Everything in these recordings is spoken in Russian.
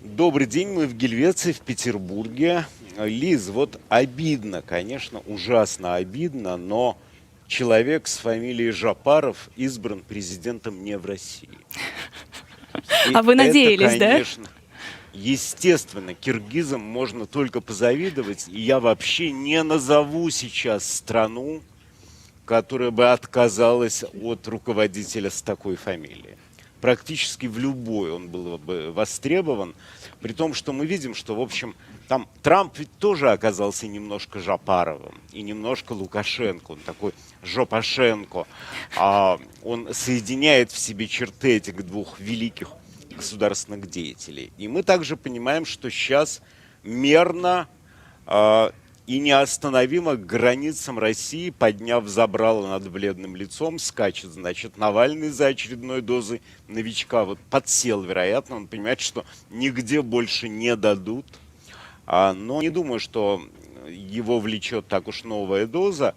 Добрый день, мы в Гельвеции, в Петербурге. Лиз, вот обидно, конечно, ужасно обидно, но человек с фамилией Жапаров избран президентом не в России. А И вы это, надеялись, да? конечно, естественно, киргизам можно только позавидовать, и я вообще не назову сейчас страну, которая бы отказалась от руководителя с такой фамилией. Практически в любой он был бы востребован, при том, что мы видим, что, в общем, там Трамп ведь тоже оказался немножко Жапаровым и немножко Лукашенко, он такой Жопашенко. Он соединяет в себе черты этих двух великих государственных деятелей. И мы также понимаем, что сейчас мерно и неостановимо к границам России, подняв забрало над бледным лицом, скачет, значит, Навальный за очередной дозой новичка. Вот подсел, вероятно, он понимает, что нигде больше не дадут. Но не думаю, что его влечет так уж новая доза.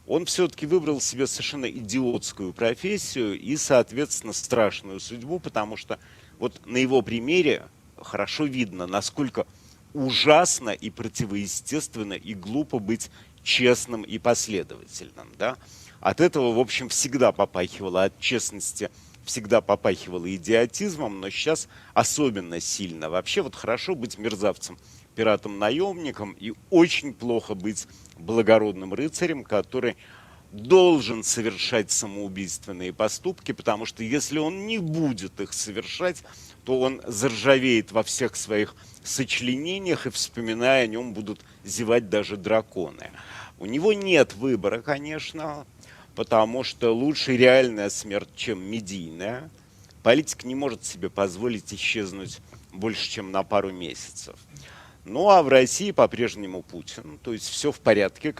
Он все-таки выбрал себе совершенно идиотскую профессию и, соответственно, страшную судьбу, потому что вот на его примере хорошо видно, насколько ужасно и противоестественно и глупо быть честным и последовательным. Да? От этого, в общем, всегда попахивало, от честности всегда попахивало идиотизмом, но сейчас особенно сильно. Вообще вот хорошо быть мерзавцем, пиратом-наемником, и очень плохо быть благородным рыцарем, который должен совершать самоубийственные поступки, потому что если он не будет их совершать, то он заржавеет во всех своих сочленениях, и, вспоминая о нем, будут зевать даже драконы. У него нет выбора, конечно, потому что лучше реальная смерть, чем медийная. Политик не может себе позволить исчезнуть больше, чем на пару месяцев. Ну а в России по-прежнему Путин, то есть все в порядке,